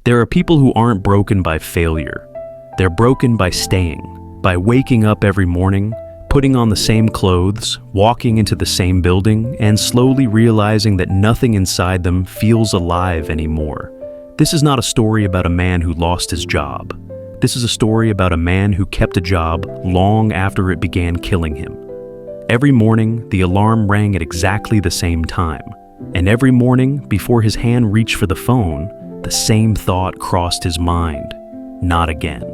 There are people who aren't broken by failure. They're broken by staying, by waking up every morning, putting on the same clothes, walking into the same building, and slowly realizing that nothing inside them feels alive anymore. This is not a story about a man who lost his job. This is a story about a man who kept a job long after it began killing him. Every morning, the alarm rang at exactly the same time. And every morning, before his hand reached for the phone, the same thought crossed his mind: not again.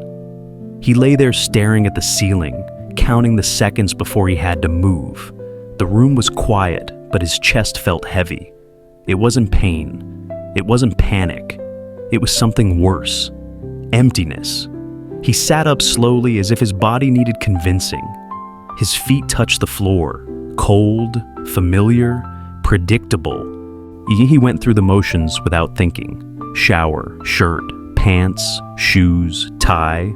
He lay there staring at the ceiling, counting the seconds before he had to move. The room was quiet, but his chest felt heavy. It wasn't pain. It wasn't panic. It was something worse: emptiness. He sat up slowly as if his body needed convincing. His feet touched the floor, cold, familiar, predictable. He went through the motions without thinking. Shower, shirt, pants, shoes, tie,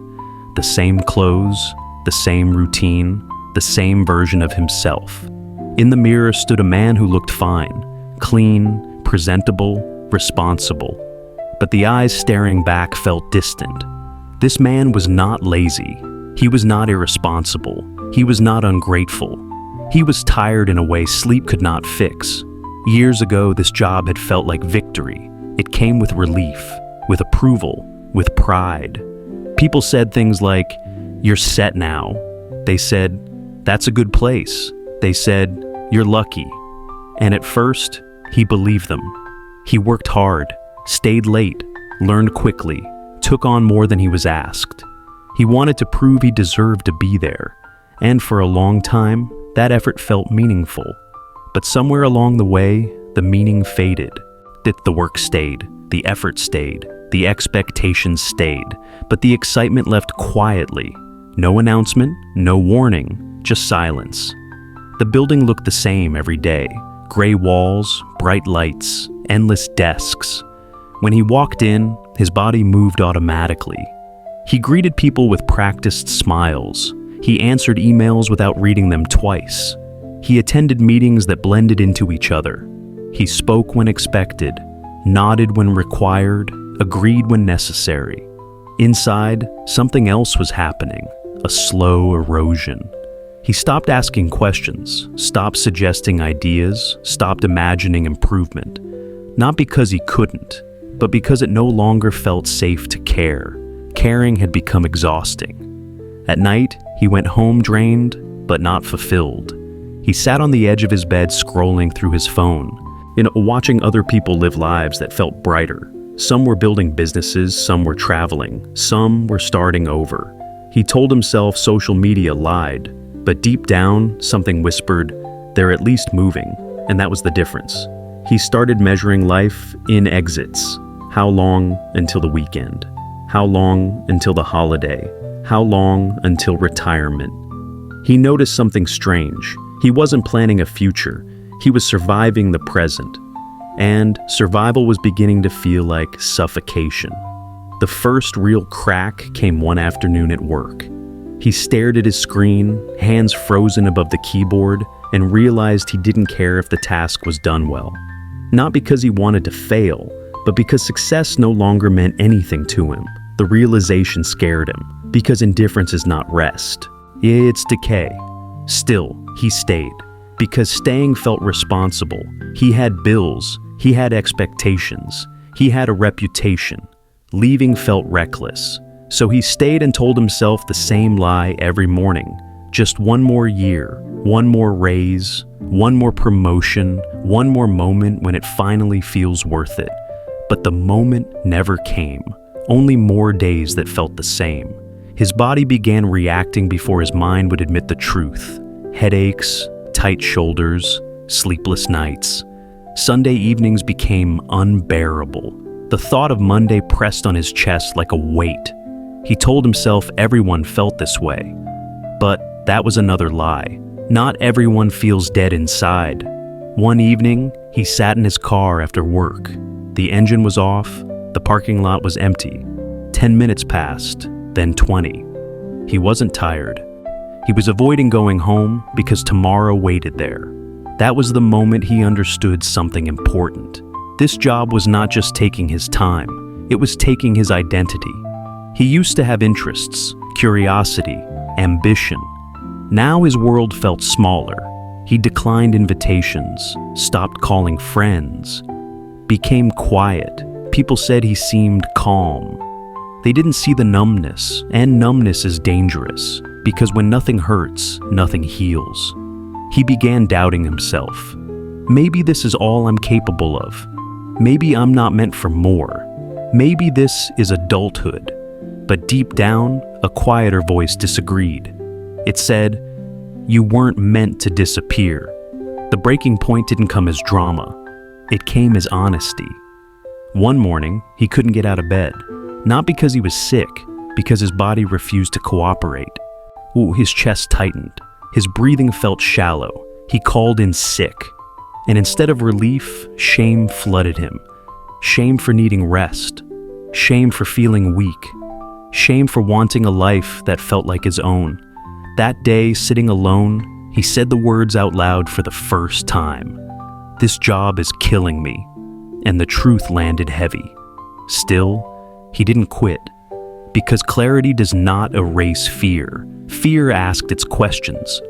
the same clothes, the same routine, the same version of himself. In the mirror stood a man who looked fine, clean, presentable, responsible. But the eyes staring back felt distant. This man was not lazy. He was not irresponsible. He was not ungrateful. He was tired in a way sleep could not fix. Years ago, this job had felt like victory. It came with relief, with approval, with pride. People said things like, "You're set now." They said, "That's a good place." They said, "You're lucky." And at first, he believed them. He worked hard, stayed late, learned quickly, took on more than he was asked. He wanted to prove he deserved to be there. And for a long time, that effort felt meaningful. But somewhere along the way, the meaning faded. The work stayed, the effort stayed, the expectations stayed, but the excitement left quietly. No announcement, no warning, just silence. The building looked the same every day: gray walls, bright lights, endless desks. When he walked in, his body moved automatically. He greeted people with practiced smiles. He answered emails without reading them twice. He attended meetings that blended into each other. He spoke when expected, nodded when required, agreed when necessary. Inside, something else was happening, a slow erosion. He stopped asking questions, stopped suggesting ideas, stopped imagining improvement. Not because he couldn't, but because it no longer felt safe to care. Caring had become exhausting. At night, he went home drained, but not fulfilled. He sat on the edge of his bed scrolling through his phone, watching other people live lives that felt brighter. Some were building businesses, some were traveling, some were starting over. He told himself social media lied, but deep down, something whispered, they're at least moving, and that was the difference. He started measuring life in exits. How long until the weekend? How long until the holiday? How long until retirement? He noticed something strange. He wasn't planning a future. He was surviving the present. And survival was beginning to feel like suffocation. The first real crack came one afternoon at work. He stared at his screen, hands frozen above the keyboard, and realized he didn't care if the task was done well. Not because he wanted to fail, but because success no longer meant anything to him. The realization scared him, because indifference is not rest. It's decay. Still, he stayed, because staying felt responsible. He had bills, he had expectations, he had a reputation. Leaving felt reckless. So he stayed and told himself the same lie every morning. Just one more year, one more raise, one more promotion, one more moment when it finally feels worth it. But the moment never came. Only more days that felt the same. His body began reacting before his mind would admit the truth. Headaches, tight shoulders, sleepless nights. Sunday evenings became unbearable. The thought of Monday pressed on his chest like a weight. He told himself everyone felt this way. But that was another lie. Not everyone feels dead inside. One evening, he sat in his car after work. The engine was off, the parking lot was empty. 10 minutes passed, then 20. He wasn't tired. He was avoiding going home because tomorrow waited there. That was the moment he understood something important. This job was not just taking his time. It was taking his identity. He used to have interests, curiosity, ambition. Now his world felt smaller. He declined invitations, stopped calling friends, became quiet. People said he seemed calm. They didn't see the numbness, and numbness is dangerous, because when nothing hurts, nothing heals. He began doubting himself. Maybe this is all I'm capable of. Maybe I'm not meant for more. Maybe this is adulthood. But deep down, a quieter voice disagreed. It said, "You weren't meant to disappear." The breaking point didn't come as drama. It came as honesty. One morning, he couldn't get out of bed. Not because he was sick, because his body refused to cooperate. His chest tightened. His breathing felt shallow. He called in sick. And instead of relief, shame flooded him. Shame for needing rest. Shame for feeling weak. Shame for wanting a life that felt like his own. That day, sitting alone, he said the words out loud for the first time. "This job is killing me." And the truth landed heavy. Still, he didn't quit. Because clarity does not erase fear. Fear asked its questions.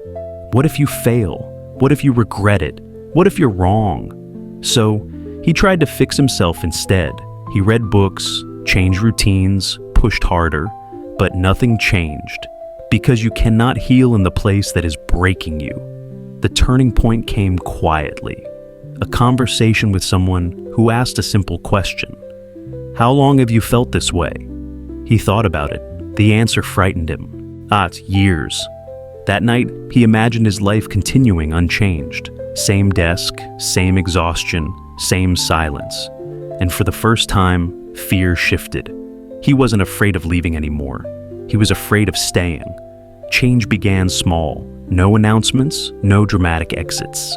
What if you fail? What if you regret it? What if you're wrong? So, he tried to fix himself instead. He read books, changed routines, pushed harder, but nothing changed. Because you cannot heal in the place that is breaking you. The turning point came quietly. A conversation with someone who asked a simple question. "How long have you felt this way?" He thought about it. The answer frightened him. It's years. That night, he imagined his life continuing unchanged. Same desk, same exhaustion, same silence. And for the first time, fear shifted. He wasn't afraid of leaving anymore. He was afraid of staying. Change began small. No announcements, no dramatic exits.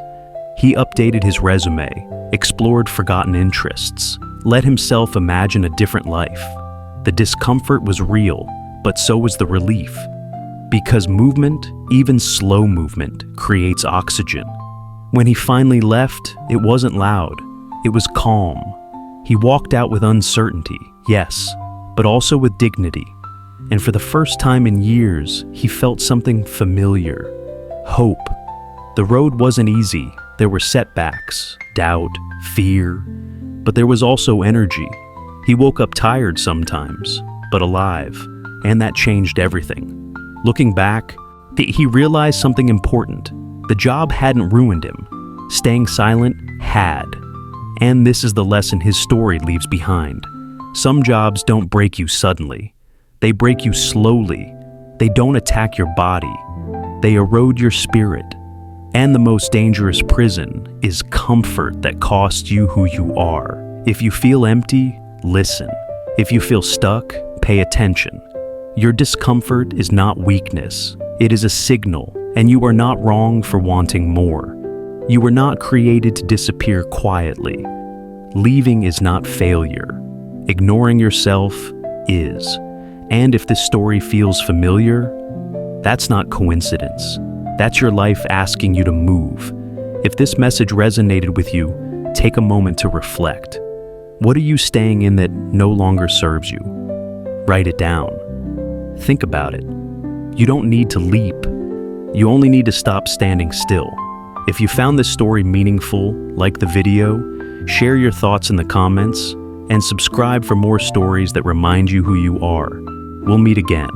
He updated his resume, explored forgotten interests, let himself imagine a different life. The discomfort was real, but so was the relief. Because movement, even slow movement, creates oxygen. When he finally left, it wasn't loud. It was calm. He walked out with uncertainty, yes, but also with dignity. And for the first time in years, he felt something familiar. Hope. The road wasn't easy. There were setbacks, doubt, fear, but there was also energy. He woke up tired sometimes, but alive, and that changed everything. Looking back, he realized something important. The job hadn't ruined him. Staying silent had. And this is the lesson his story leaves behind. Some jobs don't break you suddenly. They break you slowly. They don't attack your body. They erode your spirit. And the most dangerous prison is comfort that costs you who you are. If you feel empty, listen. If you feel stuck, pay attention. Your discomfort is not weakness. It is a signal, and you are not wrong for wanting more. You were not created to disappear quietly. Leaving is not failure. Ignoring yourself is. And if this story feels familiar, that's not coincidence. That's your life asking you to move. If this message resonated with you, take a moment to reflect. What are you staying in that no longer serves you? Write it down. Think about it. You don't need to leap. You only need to stop standing still. If you found this story meaningful, like the video, share your thoughts in the comments, and subscribe for more stories that remind you who you are. We'll meet again.